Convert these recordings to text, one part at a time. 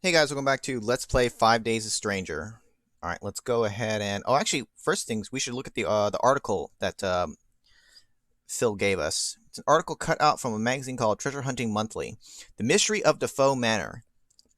Hey guys, welcome back to Let's Play 5 Days a Stranger. Alright, let's go ahead and... Oh, actually, first things, we should look at the article that Phil gave us. It's an article cut out from a magazine called Treasure Hunting Monthly. The Mystery of Defoe Manor.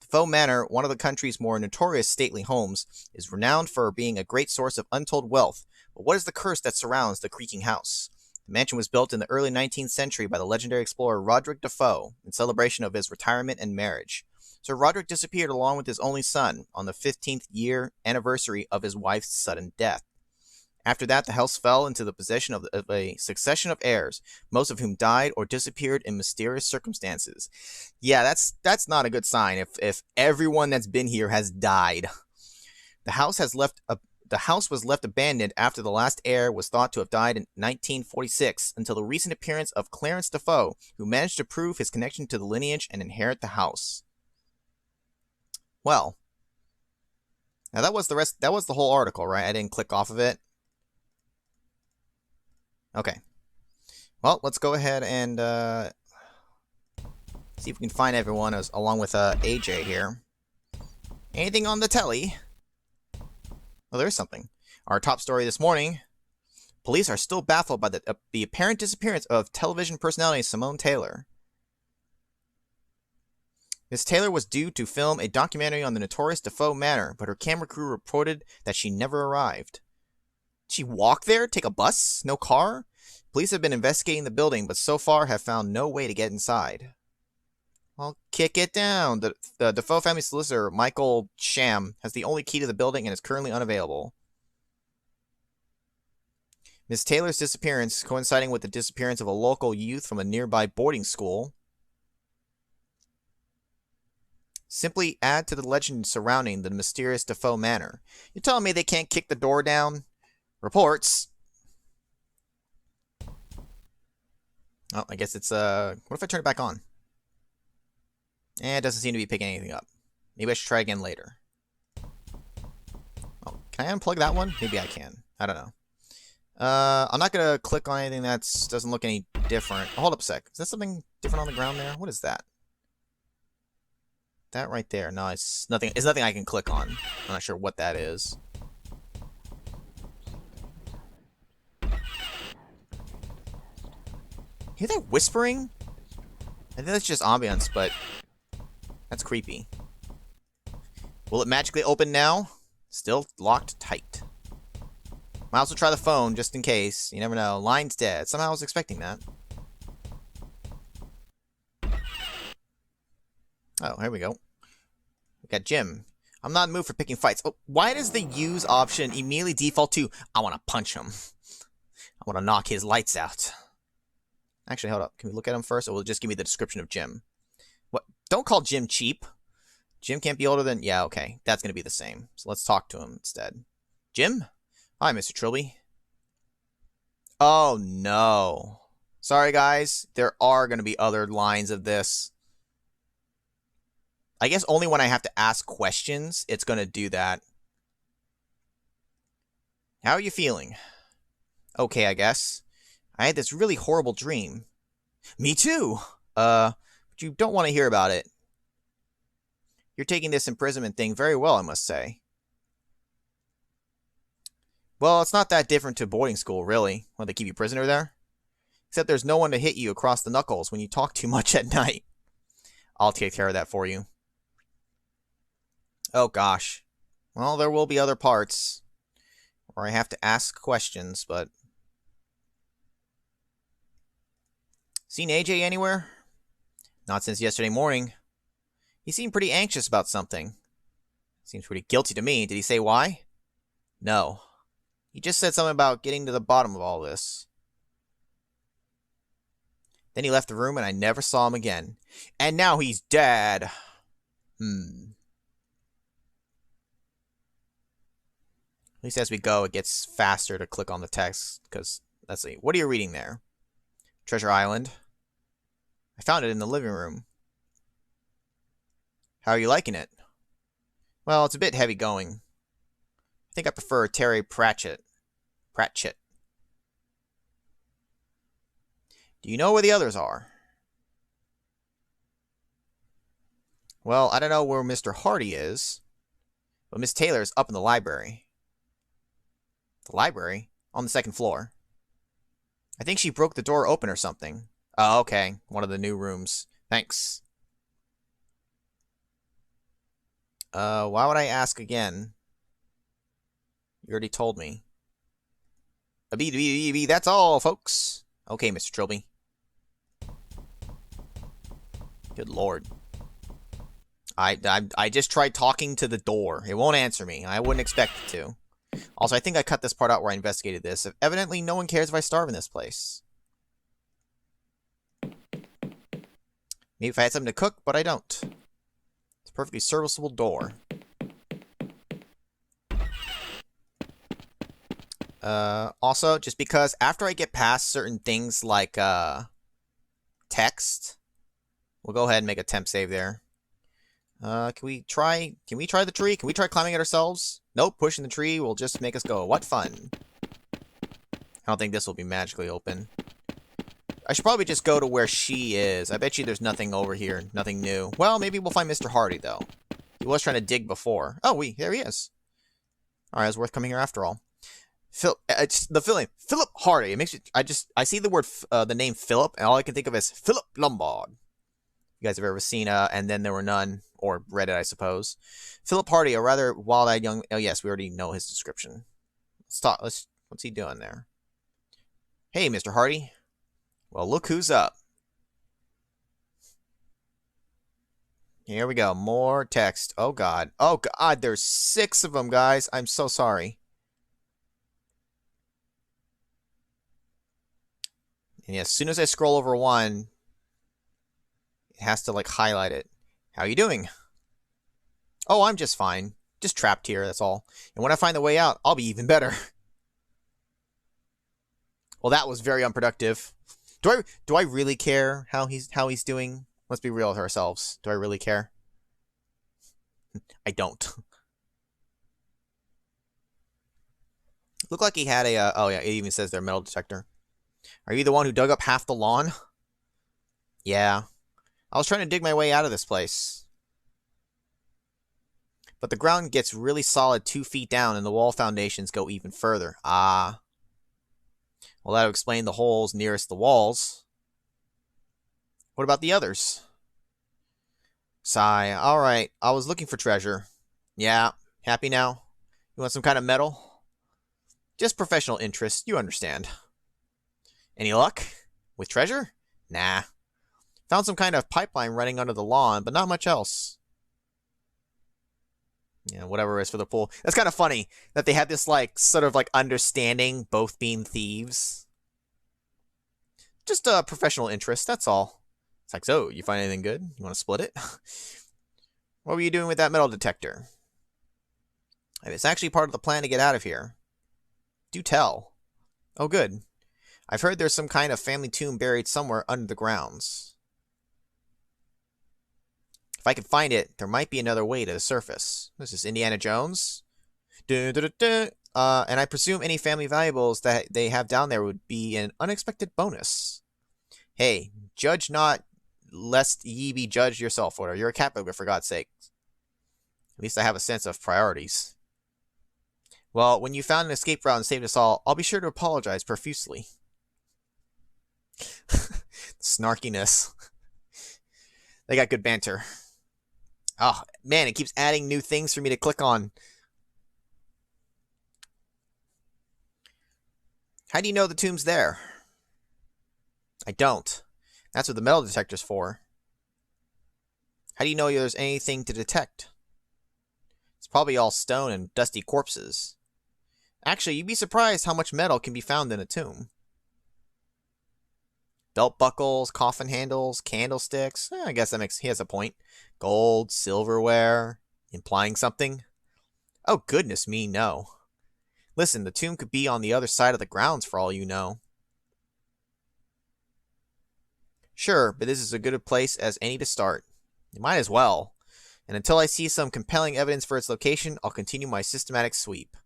Defoe Manor, one of the country's more notorious stately homes, is renowned for being a great source of untold wealth. But what is the curse that surrounds the creaking house? The mansion was built in the early 19th century by the legendary explorer Roderick Defoe in celebration of his retirement and marriage. Sir Roderick disappeared along with his only son on the 15th year anniversary of his wife's sudden death. After that, the house fell into the possession of a succession of heirs, most of whom died or disappeared in mysterious circumstances. Yeah, that's not a good sign if everyone that's been here has died. The house was left abandoned after the last heir was thought to have died in 1946 until the recent appearance of Clarence Defoe, who managed to prove his connection to the lineage and inherit the house. Well, now that was the whole article, right? I didn't click off of it. Okay. Well, let's go ahead and see if we can find everyone along with AJ here. Anything on the telly? Oh, there's something. Our top story this morning. Police are still baffled by the apparent disappearance of television personality Simone Taylor. Miss Taylor was due to film a documentary on the notorious Defoe Manor, but her camera crew reported that she never arrived. Did she walk there? Take a bus? No car? Police have been investigating the building, but so far have found no way to get inside. Well, kick it down. The Defoe family solicitor, Michael Sham, has the only key to the building and is currently unavailable. Miss Taylor's disappearance, coinciding with the disappearance of a local youth from a nearby boarding school, simply add to the legend surrounding the mysterious Defoe Manor. You're telling me they can't kick the door down? Reports. Oh, I guess it's, what if I turn it back on? It doesn't seem to be picking anything up. Maybe I should try again later. Oh, can I unplug that one? Maybe I can. I don't know. I'm not gonna click on anything that doesn't look any different. Oh, hold up a sec. Is that something different on the ground there? What is that? That right there. No, it's nothing. It's nothing I can click on. I'm not sure what that is. Hear that whispering? I think that's just ambience, but that's creepy. Will it magically open now? Still locked tight. Might also try the phone just in case. You never know. Line's dead. Somehow I was expecting that. Oh, here we go. We got Jim. I'm not in the mood for picking fights. Oh, why does the use option immediately default to, I want to punch him. I want to knock his lights out. Actually, hold up. Can we look at him first, or will it just give me the description of Jim? What? Don't call Jim cheap. Jim can't be older than... Yeah, okay. That's going to be the same. So let's talk to him instead. Jim? Hi, Mr. Trilby. Oh, no. Sorry, guys. There are going to be other lines of this. I guess only when I have to ask questions, it's going to do that. How are you feeling? Okay, I guess. I had this really horrible dream. Me too! But you don't want to hear about it. You're taking this imprisonment thing very well, I must say. Well, it's not that different to boarding school, really. When they keep you prisoner there. Except there's no one to hit you across the knuckles when you talk too much at night. I'll take care of that for you. Oh, gosh. Well, there will be other parts where I have to ask questions, but... Seen AJ anywhere? Not since yesterday morning. He seemed pretty anxious about something. Seems pretty guilty to me. Did he say why? No. He just said something about getting to the bottom of all this. Then he left the room and I never saw him again. And now he's dead. At least as we go, it gets faster to click on the text. Because, let's see. What are you reading there? Treasure Island. I found it in the living room. How are you liking it? Well, it's a bit heavy going. I think I prefer Terry Pratchett. Do you know where the others are? Well, I don't know where Mr. Hardy is, but Miss Taylor is up in the library. The library? On the second floor. I think she broke the door open or something. Oh, okay. One of the new rooms. Thanks. Why would I ask again? You already told me. That's all, folks. Okay, Mr. Trilby. Good lord. I just tried talking to the door. It won't answer me. I wouldn't expect it to. Also, I think I cut this part out where I investigated this. Evidently, no one cares if I starve in this place. Maybe if I had something to cook, but I don't. It's a perfectly serviceable door. Also, just because after I get past certain things like, text, we'll go ahead and make a temp save there. Can we try the tree? Can we try climbing it ourselves? Nope, pushing the tree will just make us go, what fun. I don't think this will be magically open. I should probably just go to where she is. I bet you there's nothing over here, nothing new. Well, maybe we'll find Mr. Hardy, though. He was trying to dig before. Oh, there he is. Alright, it's worth coming here after all. It's the feeling. Philip Hardy. It makes me, I see the word, the name Philip, and all I can think of is Philip Lombard. You guys have ever seen, And Then There Were None, or read it, I suppose. Philip Hardy, a rather wild-eyed young... Oh, yes, we already know his description. What's he doing there? Hey, Mr. Hardy. Well, look who's up. Here we go. More text. Oh, God. Oh, God, there's 6 of them, guys. I'm so sorry. And yeah, as soon as I scroll over one, it has to, like, highlight it. How you doing? Oh, I'm just fine. Just trapped here, that's all. And when I find the way out, I'll be even better. Well, that was very unproductive. Do I really care how he's doing? Let's be real with ourselves. Do I really care? I don't. Looked like he had a, oh yeah, it even says their metal detector. Are you the one who dug up half the lawn? Yeah. I was trying to dig my way out of this place. But the ground gets really solid 2 feet down and the wall foundations go even further. Ah. Well, that'll explain the holes nearest the walls. What about the others? Sigh. Alright, I was looking for treasure. Yeah, happy now? You want some kind of metal? Just professional interest, you understand. Any luck? With treasure? Nah. Found some kind of pipeline running under the lawn, but not much else. Yeah, whatever is for the pool. That's kind of funny that they had this, like, sort of, like, understanding, both being thieves. Just a professional interest, that's all. It's like, so, you find anything good? You want to split it? What were you doing with that metal detector? It's actually part of the plan to get out of here. Do tell. Oh, good. I've heard there's some kind of family tomb buried somewhere under the grounds. If I could find it, there might be another way to the surface. This is Indiana Jones. And I presume any family valuables that they have down there would be an unexpected bonus. Hey, judge not, lest ye be judged yourself, or you're a Catholic, for God's sake. At least I have a sense of priorities. Well, when you found an escape route and saved us all, I'll be sure to apologize profusely. Snarkiness. They got good banter. Oh, man, it keeps adding new things for me to click on. How do you know the tomb's there? I don't. That's what the metal detector's for. How do you know there's anything to detect? It's probably all stone and dusty corpses. Actually, you'd be surprised how much metal can be found in a tomb. Belt buckles, coffin handles, candlesticks. I guess he has a point. Gold, silverware, implying something? Oh, goodness me, no. Listen, the tomb could be on the other side of the grounds for all you know. Sure, but this is as good a place as any to start. You might as well. And until I see some compelling evidence for its location, I'll continue my systematic sweep.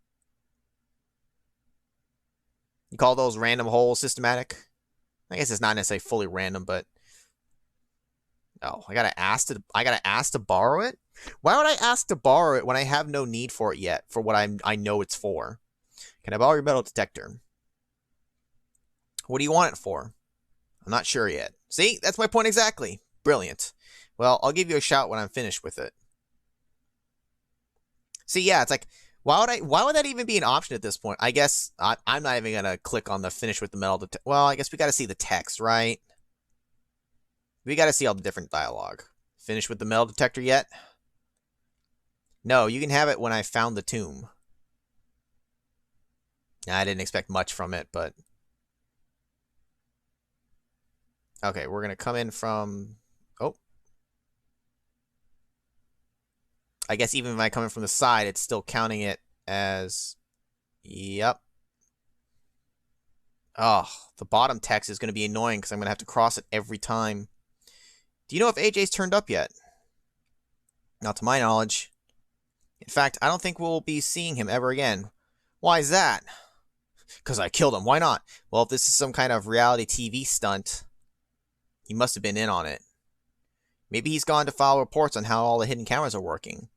You call those random holes systematic? I guess it's not necessarily fully random, but Oh, I gotta ask to borrow it? Why would I ask to borrow it when I have no need for it yet, for what I know it's for? Can I borrow your metal detector? What do you want it for? I'm not sure yet. See, that's my point exactly. Brilliant. Well, I'll give you a shout when I'm finished with it. See, yeah, it's like, why would that even be an option at this point? I guess I'm not even gonna click on the finish with the metal detector. Well, I guess we gotta see the text, right? We gotta see all the different dialogue. Finish with the metal detector yet? No, you can have it when I found the tomb. I didn't expect much from it, but... Okay, we're gonna come in from... Oh. I guess even if I come in from the side, it's still counting it as... Yep. Oh, the bottom text is going to be annoying because I'm going to have to cross it every time. Do you know if AJ's turned up yet? Not to my knowledge. In fact, I don't think we'll be seeing him ever again. Why is that? Because I killed him. Why not? Well, if this is some kind of reality TV stunt, he must have been in on it. Maybe he's gone to file reports on how all the hidden cameras are working.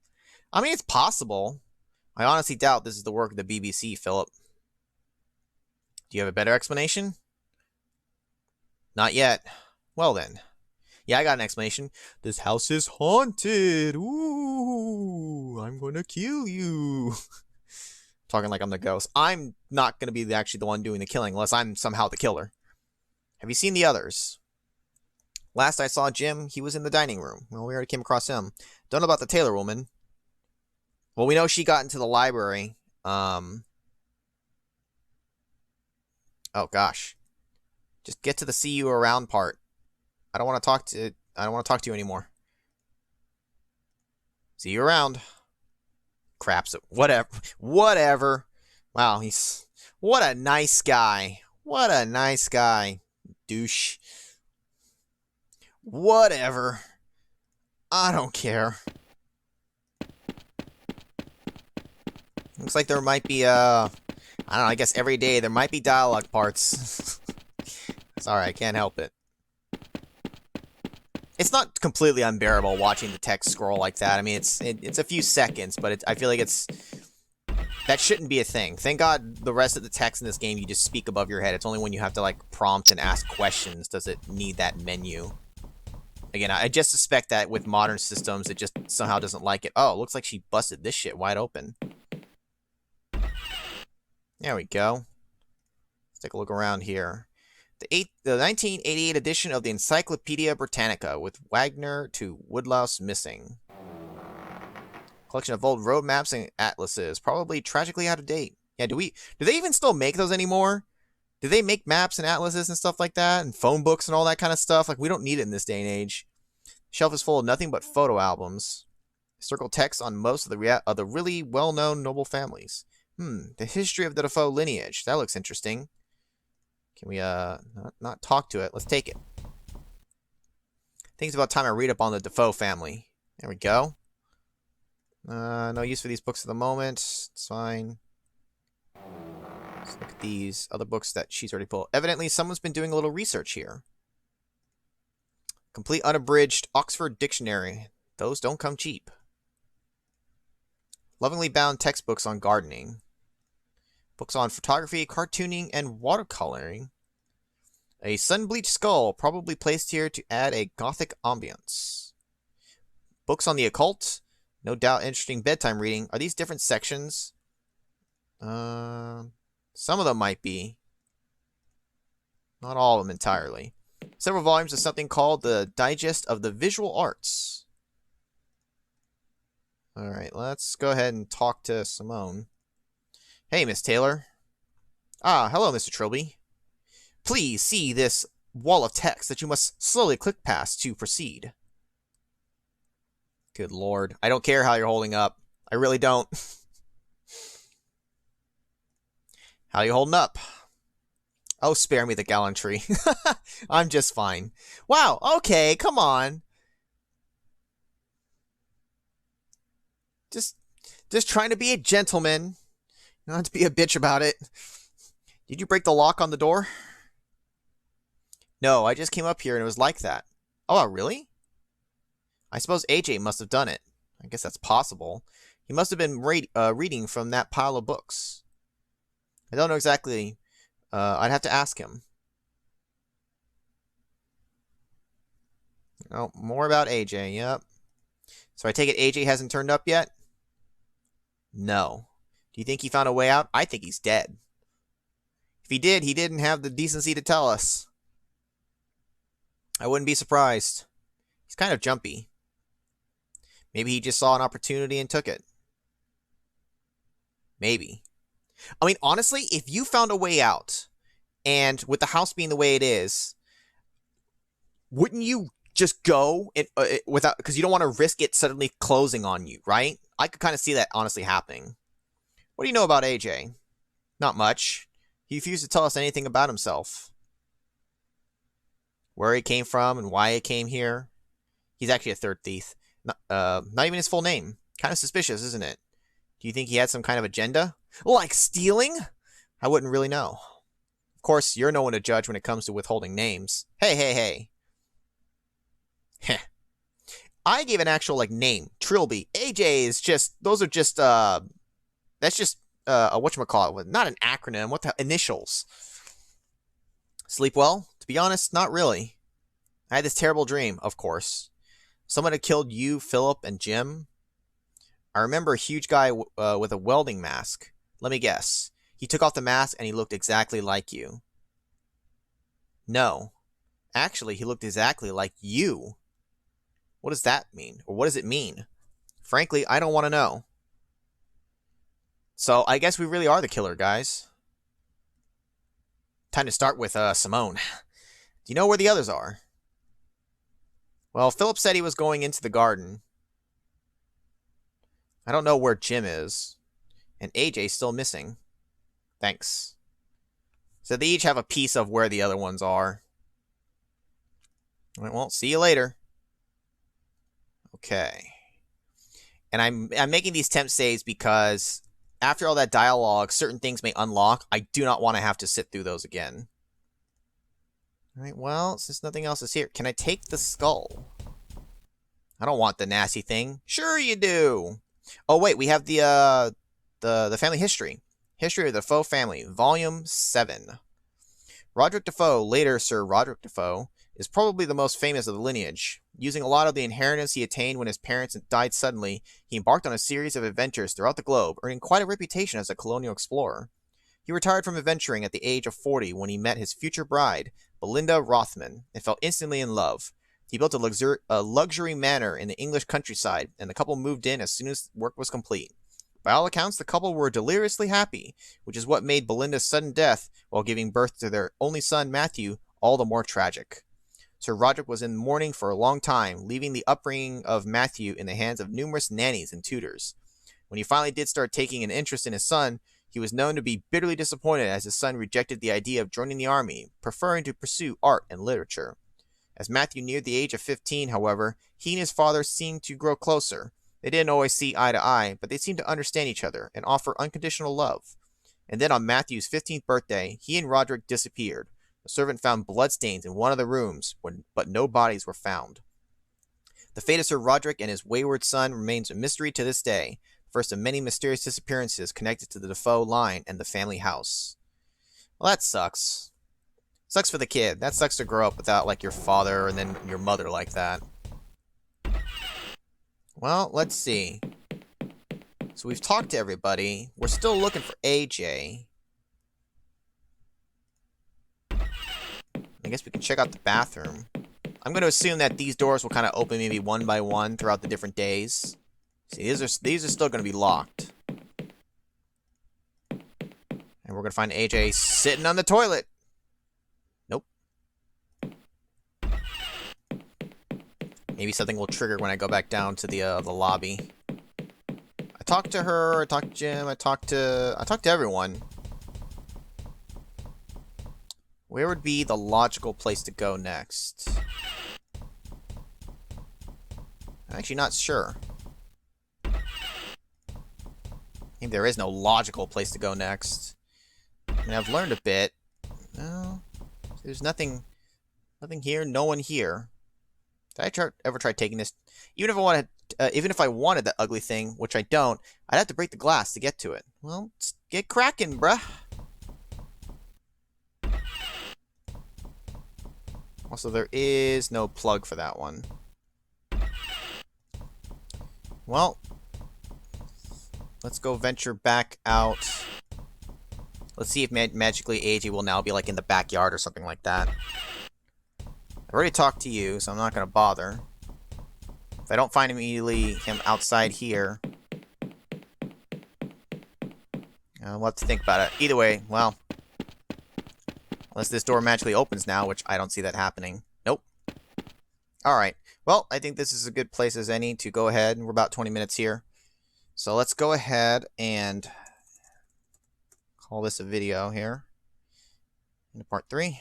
I mean, it's possible. I honestly doubt this is the work of the BBC, Philip. Do you have a better explanation? Not yet. Well then. Yeah, I got an explanation. This house is haunted. Ooh, I'm gonna kill you. Talking like I'm the ghost. I'm not gonna be actually the one doing the killing unless I'm somehow the killer. Have you seen the others? Last I saw Jim, he was in the dining room. Well, we already came across him. Don't know about the Taylor woman. Well, we know she got into the library. Oh gosh. Just get to the see you around part. I don't want to talk to you anymore. See you around. Craps. Whatever. Wow, what a nice guy. What a nice guy. Douche. Whatever. I don't care. Looks like there might be I don't know, I guess every day there might be dialogue parts. Sorry, I can't help it. It's not completely unbearable watching the text scroll like that. I mean, it's a few seconds, but I feel like that shouldn't be a thing. Thank God the rest of the text in this game you just speak above your head. It's only when you have to like prompt and ask questions does it need that menu. Again, I just suspect that with modern systems it just somehow doesn't like it. Oh, looks like she busted this shit wide open. There we go. Let's take a look around here. The 1988 edition of the Encyclopedia Britannica with Wagner to Woodlouse missing. Collection of old road maps and atlases, probably tragically out of date. Yeah, do they even still make those anymore? Do they make maps and atlases and stuff like that, and phone books and all that kind of stuff? Like, we don't need it in this day and age. Shelf is full of nothing but photo albums. Historical texts on most of the really well-known noble families. The history of the Defoe lineage. That looks interesting. Can we not talk to it? Let's take it. I think it's about time I read up on the Defoe family. There we go. No use for these books at the moment. It's fine. Let's look at these other books that she's already pulled. Evidently, someone's been doing a little research here. Complete unabridged Oxford Dictionary. Those don't come cheap. Lovingly bound textbooks on gardening. Books on photography, cartooning, and watercoloring. A sun-bleached skull, probably placed here to add a gothic ambience. Books on the occult. No doubt interesting bedtime reading. Are these different sections? Some of them might be. Not all of them entirely. Several volumes of something called the Digest of the Visual Arts. Alright, let's go ahead and talk to Simone. Hey, Miss Taylor. Ah, hello, Mr. Trilby. Please see this wall of text that you must slowly click past to proceed. Good lord. I don't care how you're holding up. I really don't. How you holding up? Oh, spare me the gallantry. I'm just fine. Wow, okay, come on. Just trying to be a gentleman. Not to be a bitch about it. Did you break the lock on the door? No, I just came up here and it was like that. Oh, really? I suppose AJ must have done it. I guess that's possible. He must have been reading from that pile of books. I don't know exactly. I'd have to ask him. Oh, more about AJ. Yep. So I take it AJ hasn't turned up yet? No. Do you think he found a way out? I think he's dead. If he did, he didn't have the decency to tell us. I wouldn't be surprised. He's kind of jumpy. Maybe he just saw an opportunity and took it. Maybe. I mean, honestly, if you found a way out, and with the house being the way it is, wouldn't you just go without, because you don't want to risk it suddenly closing on you, right? I could kind of see that honestly happening. What do you know about AJ? Not much. He refused to tell us anything about himself. Where he came from and why he came here. He's actually a third thief. Not even his full name. Kind of suspicious, isn't it? Do you think he had some kind of agenda? Like stealing? I wouldn't really know. Of course, you're no one to judge when it comes to withholding names. Hey. Heh. I gave an actual, name. Trilby. AJ is just, those are just, that's just, whatchamacallit, not an acronym. What the initials? Sleep well? To be honest, not really. I had this terrible dream, of course. Someone had killed you, Philip, and Jim. I remember a huge guy with a welding mask. Let me guess. He took off the mask and he looked exactly like you. No. Actually, he looked exactly like you. What does that mean? Or what does it mean? Frankly, I don't want to know. So, I guess we really are the killer, guys. Time to start with Simone. Do you know where the others are? Well, Philip said he was going into the garden. I don't know where Jim is. And AJ's still missing. Thanks. So they each have a piece of where the other ones are. All right, well, see you later. Okay. And I'm making these temp saves because after all that dialogue, certain things may unlock. I do not want to have to sit through those again. All right, well, since nothing else is here, can I take the skull? I don't want the nasty thing. Sure you do. Oh, wait, we have the family history. History of the Defoe family, Volume 7. Roderick Defoe, later Sir Roderick Defoe, is probably the most famous of the lineage. Using a lot of the inheritance he attained when his parents died suddenly, he embarked on a series of adventures throughout the globe, earning quite a reputation as a colonial explorer. He retired from adventuring at the age of 40 when he met his future bride, Belinda Rothman, and fell instantly in love. He built a luxury manor in the English countryside, and the couple moved in as soon as work was complete. By all accounts, the couple were deliriously happy, which is what made Belinda's sudden death, while giving birth to their only son, Matthew, all the more tragic. Sir Roderick was in mourning for a long time, leaving the upbringing of Matthew in the hands of numerous nannies and tutors. When he finally did start taking an interest in his son, he was known to be bitterly disappointed as his son rejected the idea of joining the army, preferring to pursue art and literature. As Matthew neared the age of 15, however, he and his father seemed to grow closer. They didn't always see eye to eye, but they seemed to understand each other and offer unconditional love. And then on Matthew's 15th birthday, he and Roderick disappeared. A servant found bloodstains in one of the rooms, but no bodies were found. The fate of Sir Roderick and his wayward son remains a mystery to this day, first of many mysterious disappearances connected to the Defoe line and the family house. Well, that sucks. Sucks for the kid. That sucks to grow up without, your father and then your mother like that. Well, let's see. So we've talked to everybody. We're still looking for AJ. I guess we can check out the bathroom. I'm going to assume that these doors will kind of open maybe one by one throughout the different days. See, these are still going to be locked. And we're going to find AJ sitting on the toilet. Nope. Maybe something will trigger when I go back down to the lobby. I talked to her, I talked to Jim, I talked to everyone. Where would be the logical place to go next? I'm actually not sure. I think there is no logical place to go next. I mean, I've learned a bit. No, there's nothing here, no one here. Did I ever try taking this? Even if I wanted that ugly thing, which I don't, I'd have to break the glass to get to it. Well, get cracking, bruh. Also, there is no plug for that one. Well, let's go venture back out. Let's see if magically AJ will now be like in the backyard or something like that. I already talked to you, so I'm not going to bother. If I don't find him outside here, we'll have to think about it. Either way, well, unless this door magically opens now, which I don't see that happening. Nope. Alright. Well, I think this is a good place as any to go ahead. We're about 20 minutes here. So let's go ahead and call this a video here. Into part 3.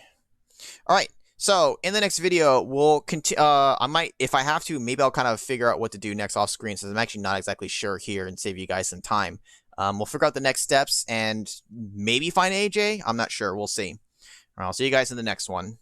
Alright. So, in the next video, we'll continue. I might, if I have to, maybe I'll kind of figure out what to do next off screen, since I'm actually not exactly sure here, and save you guys some time. We'll figure out the next steps and maybe find AJ. I'm not sure. We'll see. All right, I'll see you guys in the next one.